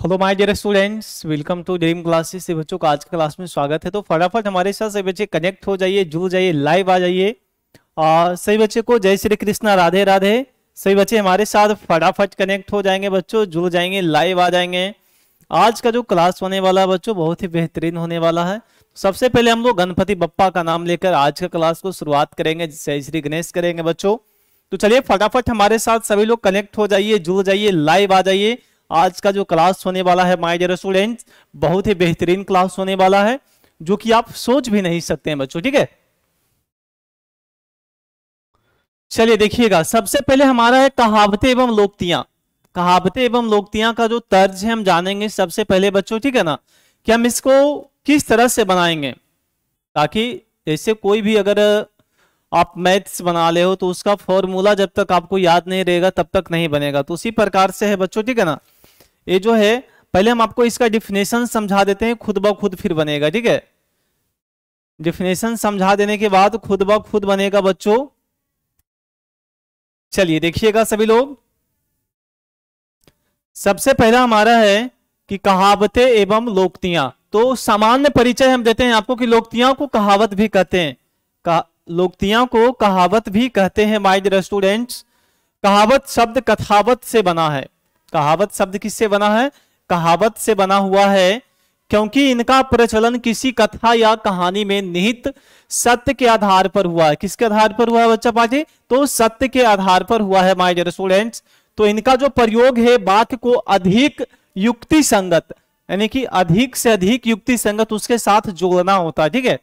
Hello my dear students, welcome to dream classes. से बच्चों का आज के क्लास में स्वागत है। तो फटाफट हमारे साथ सभी बच्चे कनेक्ट हो जाइए, जुड़ जाइए, लाइव आ जाइए। और सभी बच्चे को जय श्री कृष्णा, राधे राधे। सभी बच्चे हमारे साथ फटाफट कनेक्ट हो जाएंगे, बच्चों जुड़ जाएंगे, लाइव आ जाएंगे। आज का जो क्लास होने वाला है बच्चों बहुत ही बेहतरीन होने वाला है। सबसे पहले हम लोग गणपति बप्पा का नाम लेकर आज का क्लास को शुरुआत करेंगे, जय श्री गणेश करेंगे बच्चों। तो चलिए फटाफट हमारे साथ सभी लोग कनेक्ट हो जाइए, जुड़ जाइए, लाइव आ जाइए। आज का जो क्लास होने वाला है माय डियर स्टूडेंट्स बहुत ही बेहतरीन क्लास होने वाला है, जो कि आप सोच भी नहीं सकते हैं बच्चों। ठीक है, चलिए देखिएगा। सबसे पहले हमारा है कहावतें एवं लोकोक्तियां। कहावतें एवं लोकोक्तियां का जो तर्ज है हम जानेंगे सबसे पहले बच्चों। ठीक है ना, कि हम इसको किस तरह से बनाएंगे, ताकि जैसे कोई भी अगर आप मैथ्स बना ले हो तो उसका फॉर्मूला जब तक आपको याद नहीं रहेगा तब तक नहीं बनेगा। तो उसी प्रकार से है बच्चों। ठीक है ना, ये जो है पहले हम आपको इसका डिफिनेशन समझा देते हैं, खुद ब खुद फिर बनेगा। ठीक है, डिफिनेशन समझा देने के बाद खुद ब खुद बनेगा बच्चों। चलिए देखिएगा सभी लोग। सबसे पहला हमारा है कि कहावतें एवं लोकोक्तियां। तो सामान्य परिचय हम देते हैं आपको कि लोकोक्तियां को कहावत भी कहते हैं। लोकोक्तियां को कहावत भी कहते हैं माय डियर स्टूडेंट्स। कहावत शब्द कथावत से बना है। कहावत शब्द किससे बना है? कहावत से बना हुआ है, क्योंकि इनका प्रचलन किसी कथा या कहानी में निहित सत्य के आधार पर हुआ है। किसके आधार पर हुआ है बच्चा पाजी? तो सत्य के आधार पर हुआ है माय डियर स्टूडेंट्स। तो इनका जो प्रयोग है वाक्य को अधिक युक्ति संगत, यानी कि अधिक से अधिक युक्ति संगत उसके साथ जोड़ना होता है। ठीक है,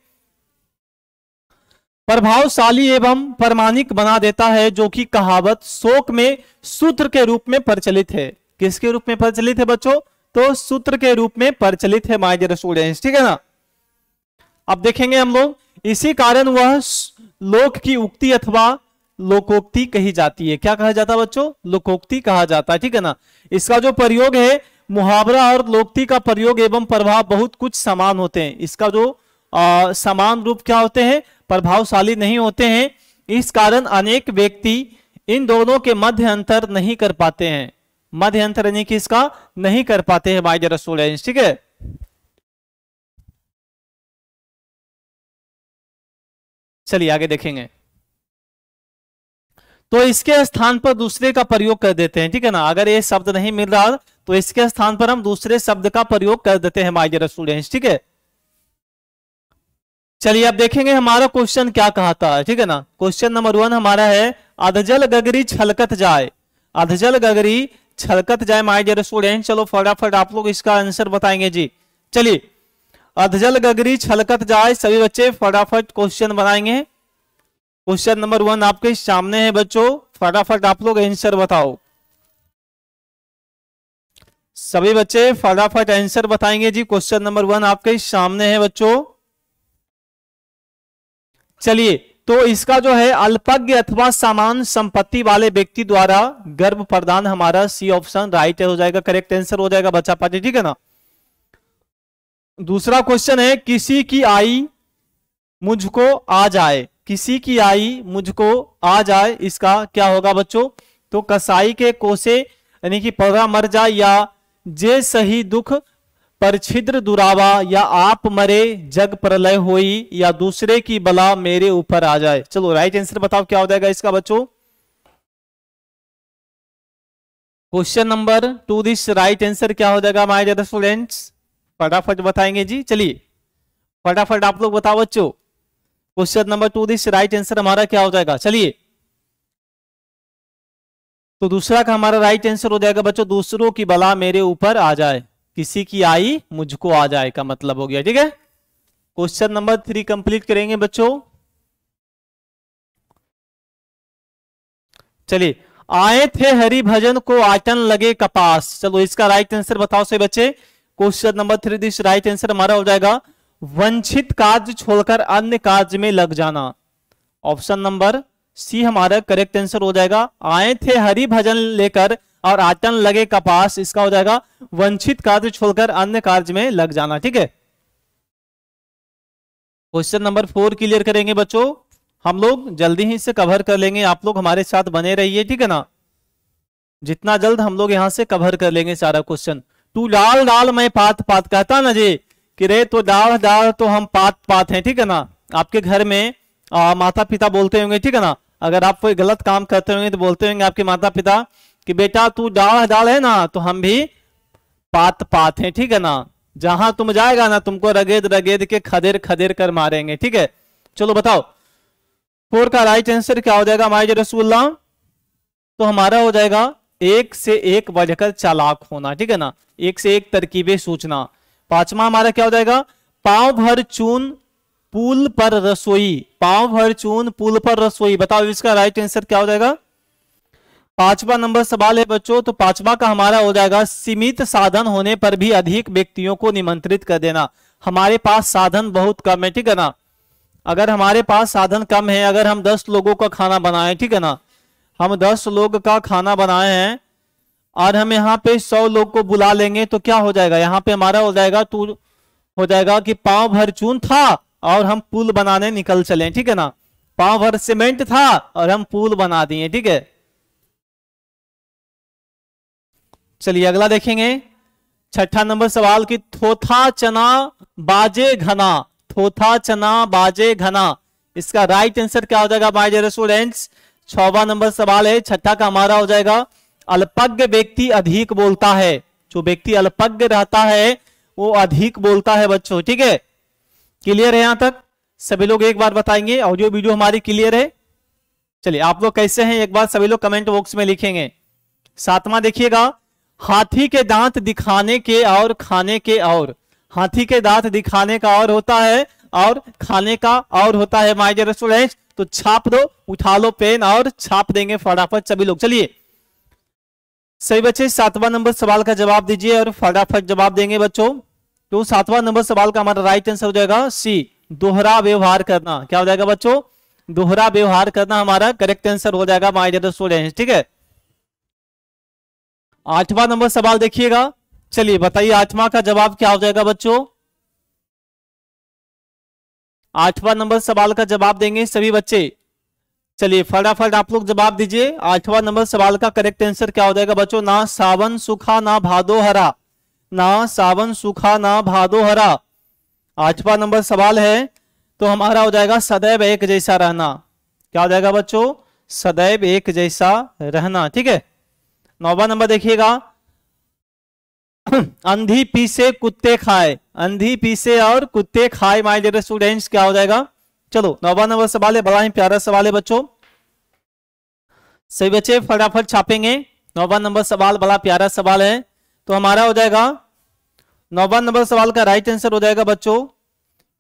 प्रभावशाली एवं प्रमाणिक बना देता है, जो कि कहावत शोक में सूत्र के रूप में प्रचलित है। किसके रूप में प्रचलित है बच्चों? तो सूत्र के रूप में प्रचलित है माय डियर स्टूडेंट्स। ठीक है ना, अब देखेंगे हम लोग। इसी कारण वह लोक की उक्ति अथवा लोकोक्ति कही जाती है। क्या कहा जाता है बच्चों? लोकोक्ति कहा जाता है। ठीक है ना, इसका जो प्रयोग है, मुहावरा और लोकोक्ति का प्रयोग एवं प्रभाव बहुत कुछ समान होते हैं। इसका जो समान रूप क्या होते हैं? प्रभावशाली नहीं होते हैं। इस कारण अनेक व्यक्ति इन दोनों के मध्य अंतर नहीं कर पाते हैं। मध्य अंतर यानी कि इसका नहीं कर पाते हैं माय डियर स्टूडेंट्स। ठीक है, चलिए आगे देखेंगे। तो इसके स्थान पर दूसरे का प्रयोग कर देते हैं। ठीक है ना, अगर ये शब्द नहीं मिल रहा तो इसके स्थान पर हम दूसरे शब्द का प्रयोग कर देते हैं माय डियर स्टूडेंट्स। ठीक है, चलिए अब देखेंगे हमारा क्वेश्चन क्या कहता है। ठीक है ना, क्वेश्चन नंबर 1 हमारा है अधजल गगरी छलकत जाए। अधजल गगरी छलकत जाए माय डियर स्टूडेंट। चलो फटाफट आप लोग इसका आंसर बताएंगे जी। चलिए, अधजल गगरी छलकत जाए, सभी बच्चे फटाफट क्वेश्चन बनाएंगे। क्वेश्चन नंबर 1 आपके सामने है बच्चों, फटाफट आप लोग आंसर बताओ। सभी बच्चे फटाफट आंसर बताएंगे जी। क्वेश्चन नंबर 1 आपके सामने है बच्चों। चलिए, तो इसका जो है अल्पज्ञ अथवा समान संपत्ति वाले व्यक्ति द्वारा गर्भ प्रदान, हमारा सी ऑप्शन राइट हो जाएगा, करेक्ट आंसर हो जाएगा बच्चा पाजी। ठीक है ना, दूसरा क्वेश्चन है किसी की आई मुझको आ जाए। किसी की आई मुझको आ जाए, इसका क्या होगा बच्चों? तो कसाई के कोसे यानी कि पौधा मर जाए, या जे सही दुख पर छिद्र दुरावा, या आप मरे जग प्रलय होई, या दूसरे की बला मेरे ऊपर आ जाए। चलो राइट आंसर बताओ क्या हो जाएगा इसका बच्चों। Question number 2 this right answer क्या हो जाएगा माय डियर स्टूडेंट्स? फटाफट बताएंगे जी। चलिए फटाफट आप लोग बताओ बच्चों। Question number 2 this right answer हमारा क्या हो जाएगा? चलिए, तो दूसरा का हमारा राइट आंसर हो जाएगा बच्चों, दूसरों की बला मेरे ऊपर आ जाए। किसी की आई मुझको आ जाए का मतलब हो गया। ठीक है, क्वेश्चन नंबर 3 कंप्लीट करेंगे बच्चों। चलिए, आए थे हरि भजन को आटन लगे कपास। चलो इसका राइट आंसर बताओ से बच्चे। Question number 3 this right answer हमारा हो जाएगा वंचित कार्य छोड़कर अन्य कार्य में लग जाना। ऑप्शन नंबर सी हमारा करेक्ट आंसर हो जाएगा। आए थे हरि भजन लेकर और आटन लगे कपास, इसका हो जाएगा वंचित कार्य छोड़कर अन्य कार्य में लग जाना। ठीक है, क्वेश्चन नंबर 4 क्लियर करेंगे बच्चों। हम लोग जल्दी ही से कवर कर लेंगे, आप लोग हमारे साथ बने रहिए। ठीक है ना, जितना जल्द हम लोग यहां से कवर कर लेंगे सारा क्वेश्चन। तू डाल डाल मैं पात पात, कहता ना जी कि रे तो डाल डाल तो हम पात पात हैं, ठीक है ना। आपके घर में माता पिता बोलते होंगे, ठीक है ना, अगर आप कोई गलत काम करते होंगे तो बोलते होंगे आपके माता पिता कि बेटा तू डाल डाल है ना तो हम भी पात पात हैं, ठीक है ना। जहां तुम जाएगा ना तुमको रगेद रगेद के खदेर खदेर कर मारेंगे, ठीक है। चलो बताओ 4 का राइट आंसर क्या हो जाएगा हमारे रसूलुल्लाह? तो हमारा हो जाएगा एक से एक बढ़कर चालाक होना, ठीक है ना, एक से एक तरकीबें सूचना। 5वां हमारा क्या हो जाएगा? पांव भर चून पुल पर रसोई, पांव भर चून पुल पर रसोई। बताओ इसका राइट आंसर क्या हो जाएगा? 5वां नंबर सवाल है बच्चों, तो 5वां का हमारा हो जाएगा सीमित साधन होने पर भी अधिक व्यक्तियों को निमंत्रित कर देना। हमारे पास साधन बहुत कम है, ठीक है ना। अगर हमारे पास साधन कम है, अगर हम 10 लोगों का खाना बनाए, ठीक है ना, हम 10 लोग का खाना बनाए हैं और हम यहाँ पे 100 लोग को बुला लेंगे तो क्या हो जाएगा? यहाँ पे हमारा हो जाएगा तू हो जाएगा कि पांव भर चून था और हम पुल बनाने निकल चले, ठीक है ना। पांव भर सीमेंट था और हम पुल बना दिए, ठीक है। चलिए अगला देखेंगे 6ठा नंबर सवाल की थोथा चना बाजे घना, थोथा चना बाजे घना, इसका राइट आंसर क्या हो जाएगा माय डियर स्टूडेंट्स? 6वां नंबर सवाल है। 6ठा का हमारा हो जाएगा अल्पज्ञ व्यक्ति अधिक बोलता है, जो व्यक्ति अल्पज्ञ रहता है वो अधिक बोलता है बच्चों, ठीक है। क्लियर है यहां तक? सभी लोग एक बार बताएंगे ऑडियो वीडियो हमारी क्लियर है? चलिए आप लोग कैसे हैं एक बार सभी लोग कमेंट बॉक्स में लिखेंगे। 7वां देखिएगा हाथी के दांत दिखाने के और खाने के और, हाथी के दांत दिखाने का और होता है और खाने का और होता है माय डियर स्टूडेंट्स। तो छाप दो, उठा लो पेन और छाप देंगे फटाफट सभी लोग। चलिए सही बच्चे 7वां नंबर सवाल का जवाब दीजिए और फटाफट जवाब देंगे बच्चों। तो 7वां नंबर सवाल का हमारा राइट आंसर हो जाएगा सी, दोहरा व्यवहार करना। क्या हो जाएगा बच्चों? दोहरा व्यवहार करना हमारा करेक्ट आंसर हो जाएगा माय डियर स्टूडेंट्स, ठीक है। 8वां नंबर सवाल देखिएगा, चलिए बताइए 8वां का जवाब क्या हो जाएगा बच्चों? 8वां नंबर सवाल का जवाब देंगे सभी बच्चे। चलिए फटाफट आप लोग जवाब दीजिए। 8वां नंबर सवाल का करेक्ट आंसर क्या हो जाएगा बच्चों? ना सावन सूखा ना भादो हरा, ना सावन सूखा ना भादो हरा। 8वां नंबर सवाल है तो हमारा हो जाएगा सदैव एक जैसा रहना। क्या हो जाएगा बच्चों? सदैव एक जैसा रहना, ठीक है। 9वां नंबर देखिएगा अंधी पीसे कुत्ते खाए, अंधी पीसे और कुत्ते खाए माय डियर स्टूडेंट्स क्या हो जाएगा? चलो 9वां नंबर सवाल है, बड़ा ही प्यारा सवाल है बच्चों, सही बच्चे फटाफट छापेंगे। 9वां नंबर सवाल बड़ा प्यारा सवाल है। तो हमारा हो जाएगा 9वां नंबर सवाल का राइट आंसर हो जाएगा बच्चों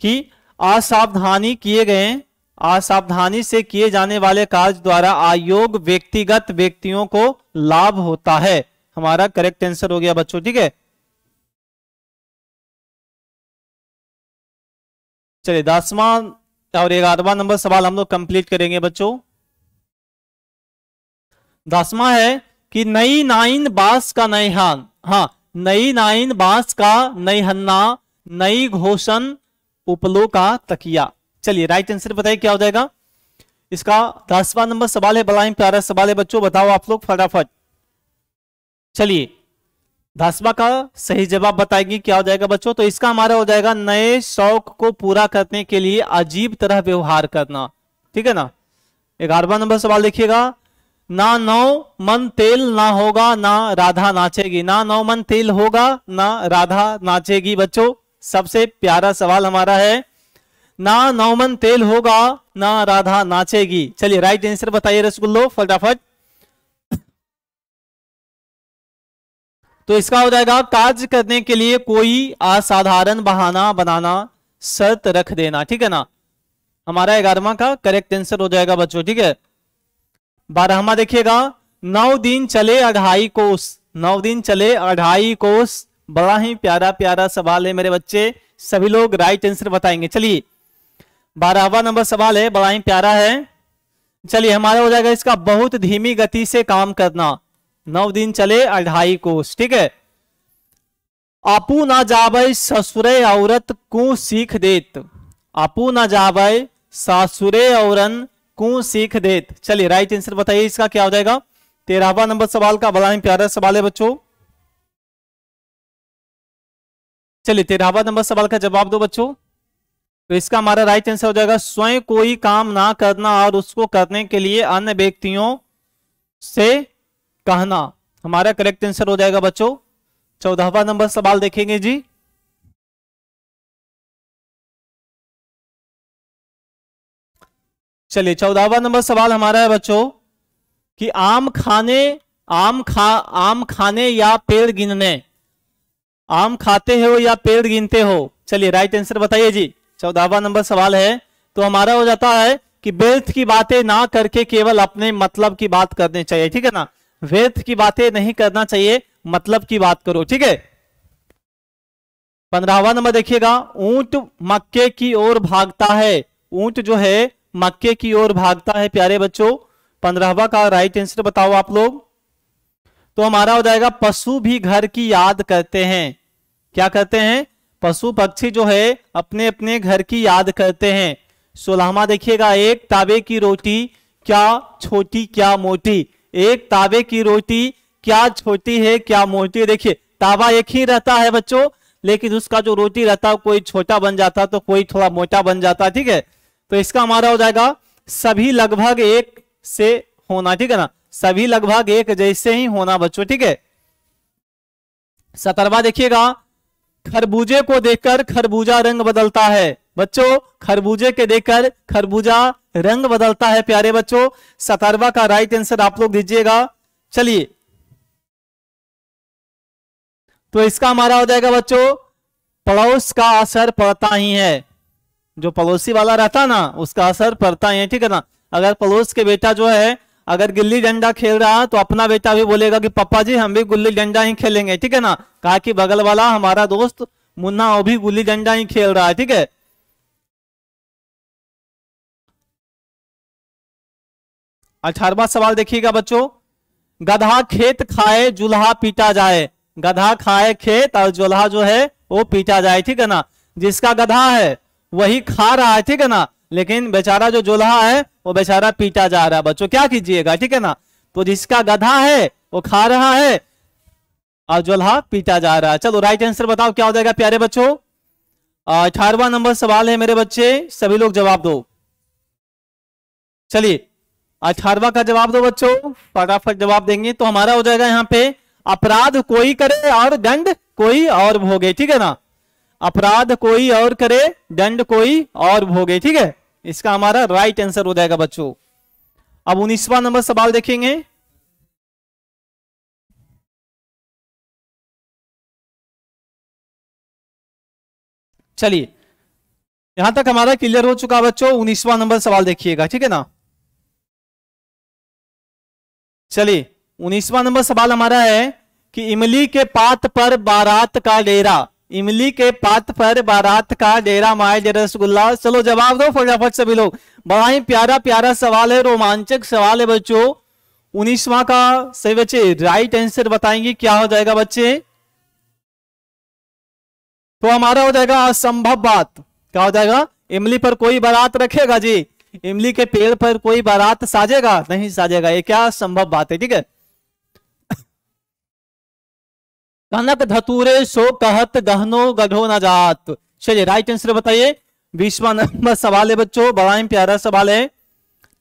कि असावधानी किए गए, असावधानी से किए जाने वाले कार्य द्वारा अयोग्य व्यक्तिगत व्यक्तियों को लाभ होता है। हमारा करेक्ट आंसर हो गया बच्चों, ठीक है। चलिए 10वां और 11वां नंबर सवाल हम लोग कंप्लीट करेंगे बच्चों। 10वां है कि नई नाइन बांस का नैहान, हाँ नई नाइन बांस का नैहन्ना, नई घोषण उपलो का तकिया। चलिए राइट आंसर बताइए क्या हो जाएगा इसका? 10वां नंबर सवाल है, बड़ा ही प्यारा सवाल है बच्चों, बताओ आप लोग फटाफट। चलिए 10वां का सही जवाब बताएंगे क्या हो जाएगा बच्चों? तो इसका हमारा हो जाएगा नए शौक को पूरा करने के लिए अजीब तरह व्यवहार करना, ठीक है ना। 11वां नंबर सवाल देखिएगा ना नौ मन तेल ना होगा ना राधा नाचेगी, ना नौ मन तेल होगा ना राधा नाचेगी बच्चों, सबसे प्यारा सवाल हमारा है ना नौ मन तेल होगा ना राधा नाचेगी। चलिए राइट आंसर बताइए रसगुल्लो फटाफट। तो इसका हो जाएगा कार्य करने के लिए कोई असाधारण बहाना बनाना, शर्त रख देना, ठीक है ना। हमारा 11वां का करेक्ट आंसर हो जाएगा बच्चों, ठीक है। 12वां देखिएगा 9 दिन चले 2.5 कोस, 9 दिन चले 2.5 कोस, बड़ा ही प्यारा प्यारा सवाल है मेरे बच्चे, सभी लोग राइट आंसर बताएंगे। चलिए 12वां नंबर सवाल है, बड़ा ही प्यारा है। चलिए हमारा हो जाएगा इसका बहुत धीमी गति से काम करना, 9 दिन चले 2.5 कोस, ठीक है। आपू ना जावे ससुरे औरत को सीख देत, आपू ना जावे सासुरे औरन को सीख देत। चलिए राइट आंसर बताइए इसका क्या हो जाएगा? 13वां नंबर सवाल का बड़ा ही प्यारा सवाल है बच्चों। चलिए 13वां नंबर सवाल का जवाब दो बच्चों। तो इसका हमारा राइट आंसर हो जाएगा स्वयं कोई काम ना करना और उसको करने के लिए अन्य व्यक्तियों से कहना। हमारा करेक्ट आंसर हो जाएगा बच्चों। 14वां नंबर सवाल देखेंगे जी। चलिए 14वां नंबर सवाल हमारा है बच्चों कि आम खाने या पेड़ गिनने। आम खाते हो या पेड़ गिनते हो? चलिए राइट आंसर बताइए जी। 14वां नंबर सवाल है। तो हमारा हो जाता है कि व्यर्थ की बातें ना करके केवल अपने मतलब की बात करनी चाहिए, ठीक है ना। व्यर्थ की बातें नहीं करना चाहिए, मतलब की बात करो, ठीक है। 15वां नंबर देखिएगा, ऊंट मक्के की ओर भागता है। ऊंट जो है मक्के की ओर भागता है प्यारे बच्चों। 15वां का राइट आंसर बताओ आप लोग। तो हमारा हो जाएगा पशु भी घर की याद करते हैं। क्या करते हैं? पशु पक्षी जो है अपने अपने घर की याद करते हैं। 16वां देखिएगा, एक तावे की रोटी क्या छोटी क्या मोटी। एक तावे की रोटी क्या छोटी है क्या मोटी। देखिए तावा एक ही रहता है बच्चों, लेकिन उसका जो रोटी रहता है कोई छोटा बन जाता तो कोई थोड़ा मोटा बन जाता, ठीक है। तो इसका हमारा हो जाएगा सभी लगभग एक से होना, ठीक है ना। सभी लगभग एक जैसे ही होना बच्चों, ठीक है। 17वां देखिएगा, खरबूजे को देखकर खरबूजा रंग बदलता है। बच्चों खरबूजे के देखकर खरबूजा रंग बदलता है प्यारे बच्चों। 17वां का राइट आंसर आप लोग दीजिएगा। चलिए तो इसका हमारा हो जाएगा बच्चों पड़ोस का असर पड़ता ही है। जो पड़ोसी वाला रहता ना उसका असर पड़ता ही है, ठीक है ना। अगर पड़ोस के बेटा जो है अगर गिल्ली डंडा खेल रहा है तो अपना बेटा भी बोलेगा कि पापा जी हम भी गुल्ली डंडा ही खेलेंगे, ठीक है ना। कहा कि बगल वाला हमारा दोस्त मुन्ना वो भी गुल्ली डंडा ही खेल रहा है, ठीक है। 18वां सवाल देखिएगा बच्चों, गधा खेत खाए जुल्हा पीटा जाए। गधा खाए खेत और जुल्हा जो है वो पीटा जाए, ठीक है ना। जिसका गधा है वही खा रहा है, ठीक है ना, लेकिन बेचारा जो जुल्हा है वो बेचारा पीटा जा रहा है। बच्चों क्या कीजिएगा, ठीक है ना। तो जिसका गधा है वो खा रहा है और जुल्हा पीटा जा रहा है। चलो राइट आंसर बताओ क्या हो जाएगा प्यारे बच्चों। 18वां नंबर सवाल है मेरे बच्चे, सभी लोग जवाब दो। चलिए 18वां का जवाब दो बच्चों, फटाफट जवाब देंगे। तो हमारा हो जाएगा यहाँ पे अपराध कोई करे और दंड कोई और भोगे, ठीक है ना। अपराध कोई और करे दंड कोई और भोगे, ठीक है। इसका हमारा राइट आंसर हो जाएगा बच्चों। अब 19वां नंबर सवाल देखेंगे। चलिए यहां तक हमारा क्लियर हो चुका बच्चों। 19वां नंबर सवाल देखिएगा, ठीक है ना। चलिए 19वां नंबर सवाल हमारा है कि इमली के पात पर बारात का डेरा। इमली के पात पर बारात का डेरा माए रसगुल्ला। चलो जवाब दो फटाफट सभी लोग। बड़ा ही प्यारा प्यारा सवाल है, रोमांचक सवाल है बच्चों। 19वां का सही बच्चे राइट आंसर बताएंगे क्या हो जाएगा बच्चे। तो हमारा हो जाएगा असंभव बात। क्या हो जाएगा? इमली पर कोई बारात रखेगा जी? इमली के पेड़ पर कोई बारात साजेगा? नहीं साजेगा। ये क्या संभव बात है, ठीक है। कनक धतूरे सो कहत गहनो गढ़ो न जात। चलिए राइट आंसर बताइए। 20वां नंबर सवाल है बच्चों, बड़ा ही प्यारा सवाल है।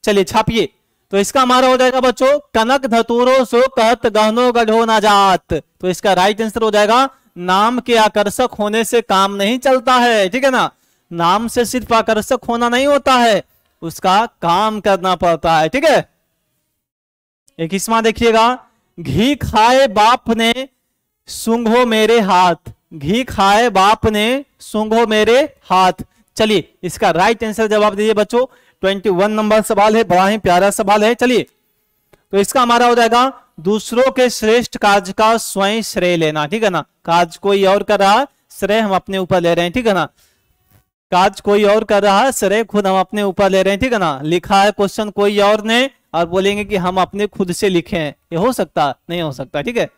चलिए छापिए। तो इसका हमारा हो जाएगा बच्चों कनक धतूरो सो कहत गहनो गढ़ो न जात। तो इसका राइट आंसर हो जाएगा नाम के आकर्षक होने से काम नहीं चलता है, ठीक है ना। नाम से सिर्फ आकर्षक होना नहीं होता है, उसका काम करना पड़ता है, ठीक है। 21वां देखिएगा, घी खाए बाप ने सूंघो मेरे हाथ। घी खाए बाप ने सूंघो मेरे हाथ। चलिए इसका राइट आंसर जवाब दीजिए बच्चों। 21 नंबर सवाल है, बड़ा ही प्यारा सवाल है। चलिए तो इसका हमारा हो जाएगा दूसरों के श्रेष्ठ कार्य का स्वयं श्रेय लेना, ठीक है ना। कार्य कोई और कर रहा है, श्रेय हम अपने ऊपर ले रहे हैं, ठीक है ना। कार्य कोई और कर रहा है, श्रेय खुद हम अपने ऊपर ले रहे हैं, ठीक है ना। लिखा है क्वेश्चन कोई और ने और बोलेंगे कि हम अपने खुद से लिखे हैं, ये हो सकता? नहीं हो सकता, ठीक है।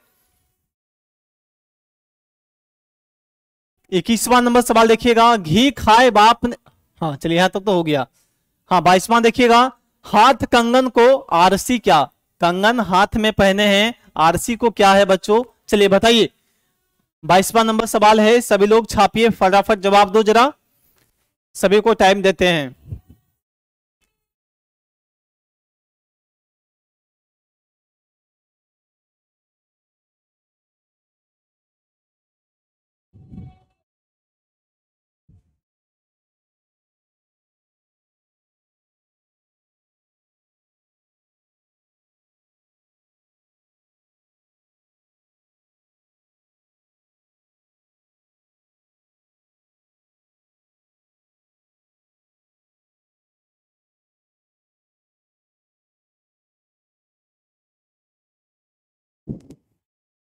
21वां नंबर सवाल देखिएगा, घी खाए बाप ने। हाँ चलिए यहां तक तो हो गया। हाँ 22वां देखिएगा, हाथ कंगन को आरसी क्या। कंगन हाथ में पहने हैं, आरसी को क्या है बच्चों? चलिए बताइए। 22वां नंबर सवाल है, सभी लोग छापिए, फटाफट जवाब दो जरा, सभी को टाइम देते हैं।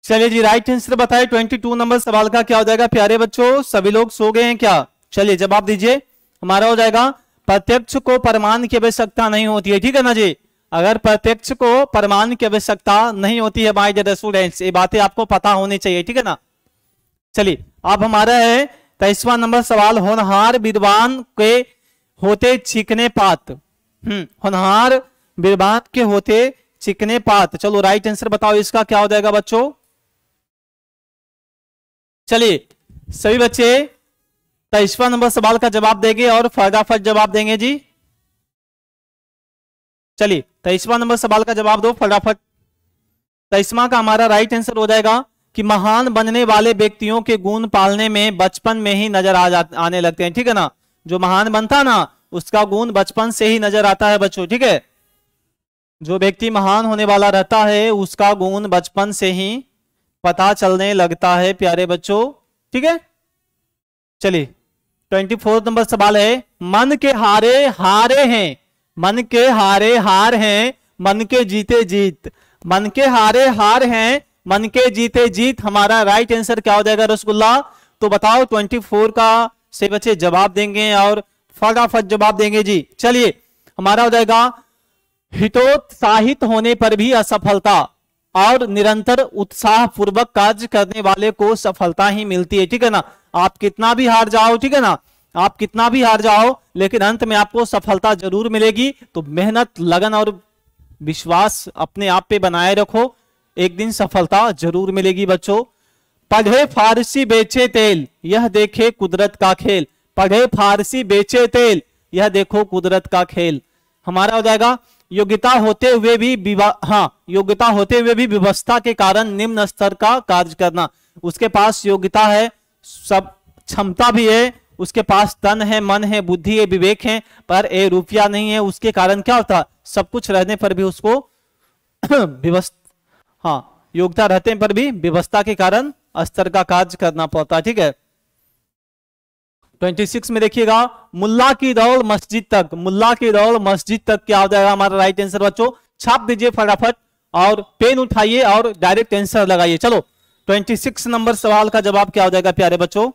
चलिए जी, राइट आंसर बताइए 22 नंबर सवाल का क्या हो जाएगा प्यारे बच्चों, सभी लोग सो गए हैं क्या? चलिए जवाब दीजिए। हमारा हो जाएगा प्रत्यक्ष को प्रमाण की आवश्यकता नहीं होती है, ठीक है ना जी। अगर प्रत्यक्ष को प्रमाण की आवश्यकता नहीं होती है माय डियर स्टूडेंट्स, ये बातें आपको पता होनी चाहिए, ठीक है ना। चलिए अब हमारा है 23वां नंबर सवाल, होनहार विद्वान के होते चिकने पात। होनहार विद्वान के होते चिकने पात। चलो राइट आंसर बताओ इसका क्या हो जाएगा बच्चों। चलिए सभी बच्चे 23वां नंबर सवाल का जवाब देंगे और फटाफट जवाब देंगे जी। चलिए 23वां नंबर सवाल का जवाब दो फटाफट। 23वां का हमारा राइट आंसर हो जाएगा कि महान बनने वाले व्यक्तियों के गुण पालने में बचपन में ही नजर आने लगते हैं, ठीक है ना। जो महान बनता ना उसका गुण बचपन से ही नजर आता है बच्चों, ठीक है। जो व्यक्ति महान होने वाला रहता है उसका गुण बचपन से ही पता चलने लगता है प्यारे बच्चों, ठीक है। चलिए 24 नंबर सवाल है, मन के हारे हारे हैं, मन के हारे हार हैं, मन के जीते जीत। मन के हारे हार हैं, मन के जीते जीत। हमारा राइट आंसर क्या हो जाएगा रसगुल्ला? तो बताओ 24 का से बच्चे जवाब देंगे और फटाफट जवाब देंगे जी। चलिए हमारा हो जाएगा हितोत्साहित होने पर भी असफलता और निरंतर उत्साह पूर्वक कार्य करने वाले को सफलता ही मिलती है, ठीक है ना। आप कितना भी हार जाओ, ठीक है ना, आप कितना भी हार जाओ लेकिन अंत में आपको सफलता जरूर मिलेगी। तो मेहनत, लगन और विश्वास अपने आप पे बनाए रखो, एक दिन सफलता जरूर मिलेगी बच्चों। पढ़े फारसी बेचे तेल, यह देखे कुदरत का खेल। पढ़े फारसी बेचे तेल, यह देखो कुदरत का खेल। हमारा हो जाएगा योग्यता होते हुए भी योग्यता होते हुए भी व्यवस्था के कारण निम्न स्तर का कार्य करना। उसके पास योग्यता है, सब क्षमता भी है, उसके पास तन है, मन है, बुद्धि है, विवेक है, पर ए रुपया नहीं है। उसके कारण क्या होता, सब कुछ रहने पर भी उसको व्यवस्था योग्यता रहते पर भी व्यवस्था के कारण स्तर का कार्य करना पड़ता है, ठीक है। 26 में देखिएगा, मुल्ला की दौड़ मस्जिद तक। मुल्ला की दौड़ मस्जिद तक क्या हो जाएगा हमारा राइट आंसर बच्चों? छाप दीजिए फटाफट और पेन उठाइए और डायरेक्ट आंसर लगाइए। चलो 26 नंबर सवाल का जवाब क्या हो जाएगा प्यारे बच्चों?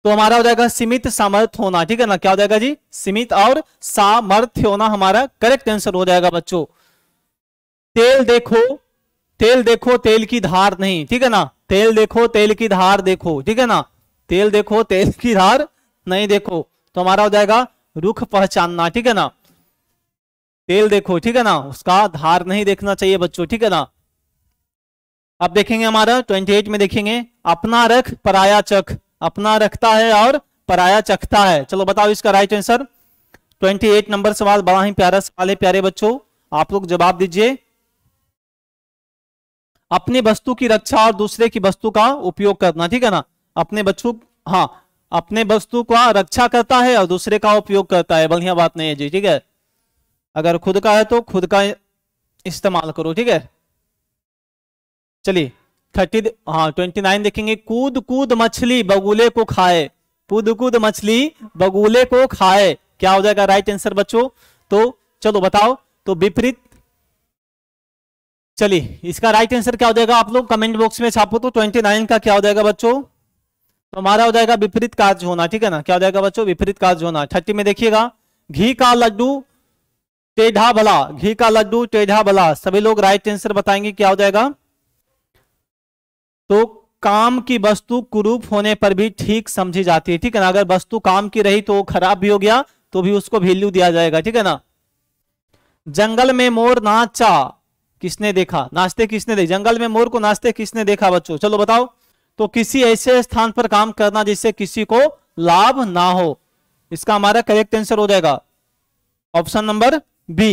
तो हमारा हो जाएगा सीमित सामर्थ्य होना, ठीक है ना। क्या हो जाएगा जी? सीमित और सामर्थ्य होना हमारा करेक्ट आंसर हो जाएगा बच्चों। तेल देखो, तेल देखो, तेल की धार नहीं, ठीक है ना। तेल देखो, तेल की धार देखो, ठीक है ना। तेल देखो, तेल की धार नहीं देखो। तो हमारा हो जाएगा रुख पहचानना, ठीक है ना। तेल देखो, ठीक है ना, उसका धार नहीं देखना चाहिए बच्चों, ठीक है ना। अब देखेंगे हमारा 28 में देखेंगे, अपना रख पराया चख। अपना रखता है और पराया चखता है। चलो बताओ इसका राइट आंसर। 28 नंबर सवाल बड़ा ही प्यारा सवाल है प्यारे बच्चों, आप लोग जवाब दीजिए। अपनी वस्तु की रक्षा और दूसरे की वस्तु का उपयोग करना, ठीक है ना। अपने बच्चों अपने वस्तु का रक्षा करता है और दूसरे का उपयोग करता है, बढ़िया बात नहीं है जी, ठीक है। अगर खुद का है तो खुद का इस्तेमाल करो, ठीक है। चलिए 29 देखेंगे, कूद कूद मछली बगुले को खाए। कूद कूद मछली बगुले को खाए, क्या हो जाएगा राइट आंसर बच्चों? तो चलो बताओ, तो विपरीत। चलिए इसका राइट आंसर क्या हो जाएगा आप लोग कमेंट बॉक्स में छापो। तो 29 का क्या हो जाएगा बच्चों? तो हमारा हो जाएगा विपरीत कार्य होना, ठीक है ना। क्या हो जाएगा बच्चों? विपरीत कार्य होना। 30 में देखिएगा, घी का लड्डू टेढ़ा भला। घी का लड्डू टेढ़ा भला। सभी लोग राइट आंसर बताएंगे क्या हो जाएगा? तो काम की वस्तु कुरूप होने पर भी ठीक समझी जाती है, ठीक है ना। अगर वस्तु काम की रही तो खराब भी हो गया तो भी उसको वैल्यू दिया जाएगा, ठीक है ना। जंगल में मोर नाचा, किसने देखा? नाचते किसने देखा? जंगल में मोर को नाचते किसने देखा बच्चों? चलो बताओ तो किसी ऐसे स्थान पर काम करना जिससे किसी को लाभ ना हो। इसका हमारा करेक्ट आंसर हो जाएगा ऑप्शन नंबर बी।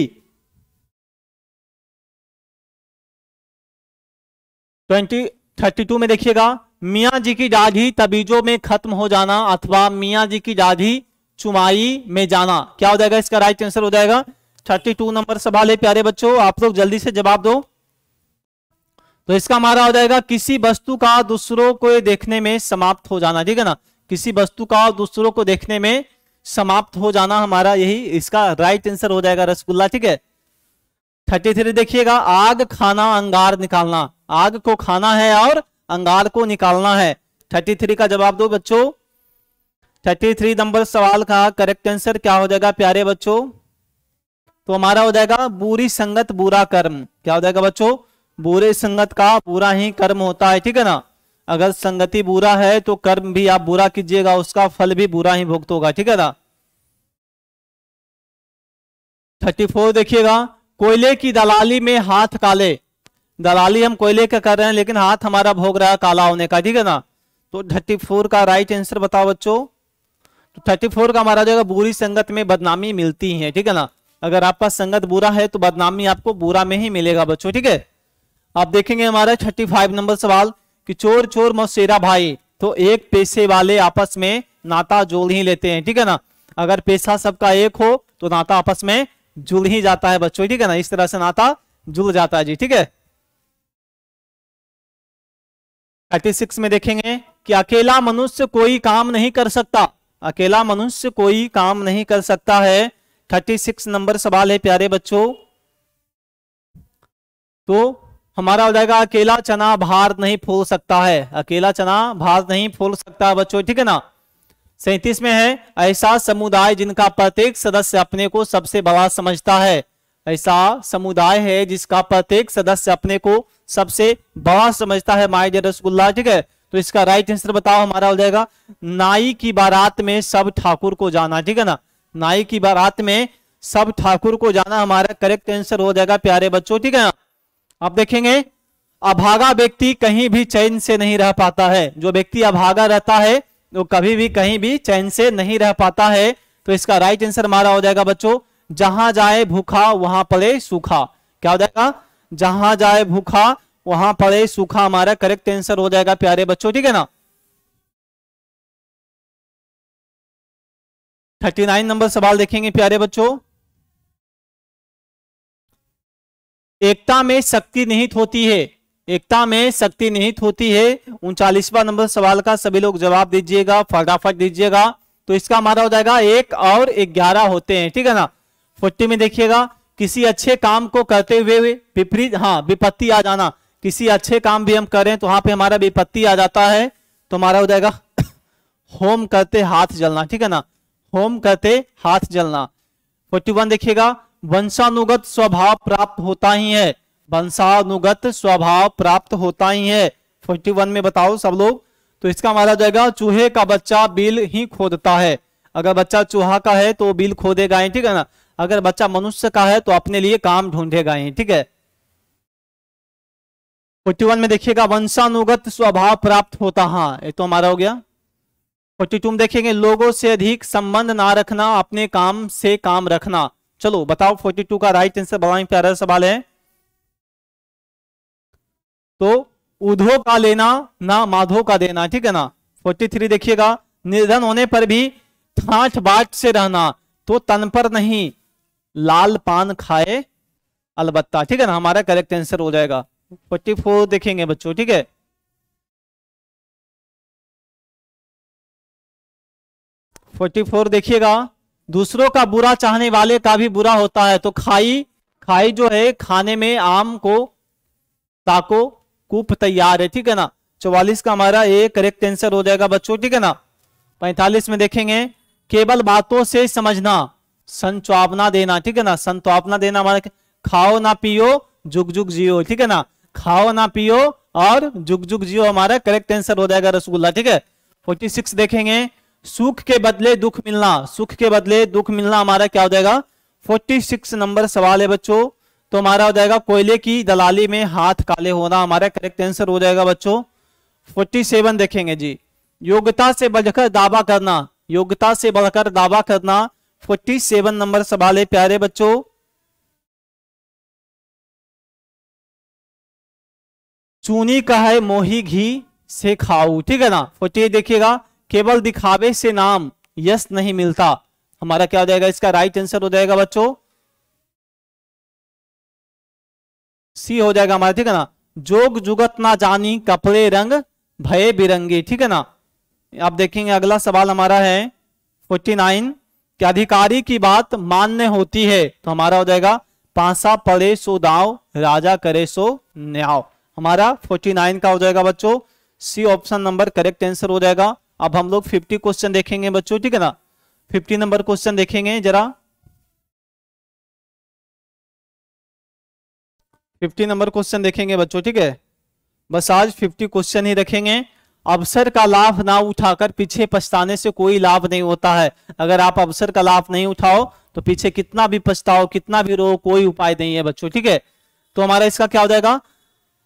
32 में देखिएगा, मियाँ जी की दाढ़ी तबीजों में खत्म हो जाना अथवा मियाँ जी की दाढ़ी चुमाई में जाना, क्या हो जाएगा इसका राइट आंसर हो जाएगा। 32 नंबर सवाल है प्यारे बच्चों, आप लोग जल्दी से जवाब दो। तो इसका हमारा हो जाएगा किसी वस्तु का दूसरों को देखने में समाप्त हो जाना, ठीक है ना, किसी वस्तु का दूसरों को देखने में समाप्त हो जाना, हमारा यही इसका राइट आंसर हो जाएगा रसगुल्ला, ठीक है। 33 देखिएगा, आग खाना अंगार निकालना, आग को खाना है और अंगार को निकालना है। 33 का जवाब दो बच्चों। 33 नंबर सवाल का करेक्ट आंसर क्या हो जाएगा प्यारे बच्चों, तो हमारा हो जाएगा बुरी संगत बुरा कर्म, क्या हो जाएगा बच्चों, बुरे संगत का बुरा ही कर्म होता है, ठीक है ना। अगर संगति बुरा है तो कर्म भी आप बुरा कीजिएगा, उसका फल भी बुरा ही भुगत होगा, ठीक है ना। 34 देखिएगा, कोयले की दलाली में हाथ काले, दलाली हम कोयले का कर रहे हैं लेकिन हाथ हमारा भोग रहा है काला होने का, ठीक है ना। तो 34 का राइट आंसर बताओ बच्चों। तो 34 का हमारा जाएगा बुरी संगत में बदनामी मिलती है, ठीक है ना। अगर आपका संगत बुरा है तो बदनामी आपको बुरा में ही मिलेगा बच्चों, ठीक है। आप देखेंगे हमारा 35 नंबर सवाल कि चोर चोर मौसेरा भाई, तो एक पैसे वाले आपस में नाता जोड़ ही लेते हैं, ठीक है ना। अगर पैसा सबका एक हो तो नाता आपस में जुड़ ही जाता है बच्चों, ठीक है ना, इस तरह से नाता जुड़ जाता है जी, ठीक है। 36 में देखेंगे कि अकेला मनुष्य कोई काम नहीं कर सकता, अकेला मनुष्य कोई काम नहीं कर सकता है। 36 नंबर सवाल है प्यारे बच्चों, तो हमारा हो जाएगा अकेला चना भार नहीं फूल सकता है, अकेला चना भार नहीं फूल सकता बच्चों, ठीक है ना। 37 में है, ऐसा समुदाय जिनका प्रत्येक सदस्य अपने को सबसे बड़ा समझता है, ऐसा समुदाय है जिसका प्रत्येक सदस्य अपने को सबसे बड़ा समझता है माय डियर रसगुल्ला, ठीक है। तो इसका राइट आंसर बताओ, हमारा हो जाएगा नाई की बारात में सब ठाकुर को जाना, ठीक है ना, नाई की बारात में सब ठाकुर को जाना हमारा करेक्ट आंसर हो जाएगा प्यारे बच्चों, ठीक है ना। आप देखेंगे अभागा व्यक्ति कहीं भी चैन से नहीं रह पाता है, जो व्यक्ति अभागा रहता है वो कभी भी कहीं भी चैन से नहीं रह पाता है। तो इसका राइट आंसर हमारा हो जाएगा बच्चों, जहां जाए भूखा वहां पड़े सूखा, क्या हो जाएगा, जहां जाए भूखा वहां पड़े सूखा, हमारा करेक्ट आंसर हो जाएगा प्यारे बच्चों, ठीक है ना। 39 नंबर सवाल देखेंगे प्यारे बच्चों, एकता में शक्ति निहित होती है, एकता में शक्ति निहित होती है। 39वां नंबर सवाल का सभी लोग जवाब दीजिएगा, फटाफट दीजिएगा। तो इसका हमारा हो जाएगा 1 और 11 होते हैं, ठीक है ना। 40 में देखिएगा, किसी अच्छे काम को करते हुए विपरीत विपत्ति आ जाना, किसी अच्छे काम भी हम करें तो वहां पे हमारा विपत्ति आ जाता है, तो हमारा हो जाएगा होम करते हाथ जलना, ठीक है ना, होम करते हाथ जलना। 41 देखिएगा, वंशानुगत स्वभाव प्राप्त होता ही है, वंशानुगत स्वभाव प्राप्त होता ही है। 41 में बताओ सब लोग, तो इसका हमारा जाएगा चूहे का बच्चा बिल ही खोदता है, अगर बच्चा चूहा का है तो बिल खोदेगा ही, ठीक है ना, अगर बच्चा मनुष्य का है तो अपने लिए काम ढूंढेगा ही, ठीक है। 41 में देखिएगा वंशानुगत स्वभाव प्राप्त होता, हाँ ये तो हमारा हो गया। 42 में देखेंगे लोगों से अधिक संबंध ना रखना, अपने काम से काम रखना। चलो बताओ 42 का राइट आंसर, बड़ा ही प्यारा सवाल है। तो उधो का लेना ना माधो का देना, ठीक है ना। 43 देखिएगा, निर्धन होने पर भी ठाठ बाट से रहना, तो तन पर नहीं लाल पान खाए अलबत्ता, ठीक है ना, हमारा करेक्ट आंसर हो जाएगा। 44 देखेंगे बच्चों, ठीक है। 44 देखिएगा, दूसरों का बुरा चाहने वाले का भी बुरा होता है, तो खाई खाई जो है खाने में आम को ताको कूप तैयार है, ठीक है ना। 44 का हमारा ये करेक्ट आंसर हो जाएगा बच्चों, ठीक है ना। 45 में देखेंगे, केवल बातों से समझना संत्वना देना, ठीक है ना, संत्वना देना हमारा खाओ ना पियो जुग जुग जियो, ठीक है ना, खाओ ना पियो और जुग जुग जियो, हमारा करेक्ट आंसर हो जाएगा रसगुल्ला, ठीक है। 46 देखेंगे, सुख के बदले दुख मिलना, सुख के बदले दुख मिलना, हमारा क्या हो जाएगा। 46 नंबर सवाल है बच्चों, तो हमारा हो जाएगा कोयले की दलाली में हाथ काले होना, हमारा करेक्ट आंसर हो जाएगा बच्चों। 47 देखेंगे जी। योग्यता से बढ़कर दावा करना, योग्यता से बढ़कर दावा करना 47 नंबर सवाल है प्यारे बच्चों। चूनी का है मोही घी से खाऊ, ठीक है ना। 48 देखिएगा, केवल दिखावे से नाम यश नहीं मिलता। हमारा क्या हो जाएगा, इसका राइट आंसर हो जाएगा बच्चों सी हो जाएगा हमारा, ठीक है ना। जोग जुगत ना जानी कपड़े रंग भये बिरंगे, ठीक है ना। आप देखेंगे अगला सवाल हमारा है 49 कि अधिकारी की बात मान्य होती है, तो हमारा हो जाएगा पांसा पड़े सो दाव राजा करे सो न्याव। हमारा 49 का हो जाएगा बच्चों C option number correct answer हो जाएगा। अब हम लोग 50 क्वेश्चन देखेंगे बच्चों, ठीक है ना। 50 नंबर क्वेश्चन देखेंगे जरा। 50 नंबर क्वेश्चन देखेंगे बच्चों, ठीक है। बस आज 50 क्वेश्चन ही रखेंगे। अवसर का लाभ ना उठाकर पीछे पछताने से कोई लाभ नहीं होता है। अगर आप अवसर का लाभ नहीं उठाओ तो पीछे कितना भी पछताओ, कितना भी रो, कोई उपाय नहीं है बच्चों, ठीक है। तो हमारा इसका क्या हो जाएगा,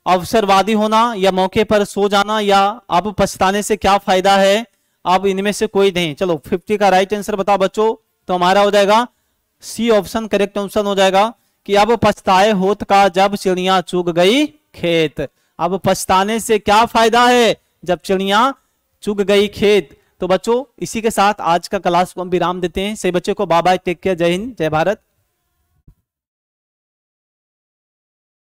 अवसरवादी होना या मौके पर सो जाना या अब पछताने से क्या फायदा है, अब इनमें से कोई नहीं। चलो 50 का राइट आंसर बताओ बच्चों, तो हमारा हो जाएगा सी ऑप्शन करेक्ट ऑप्शन हो जाएगा कि अब पछताए होत का जब चिड़िया चुग गई खेत। अब पछताने से क्या फायदा है जब चिड़िया चुग गई खेत। तो बच्चों इसी के साथ आज का क्लास को हम विराम देते हैं। सही बच्चों को बाय बाय, टेक केयर, जय हिंद जय भारत।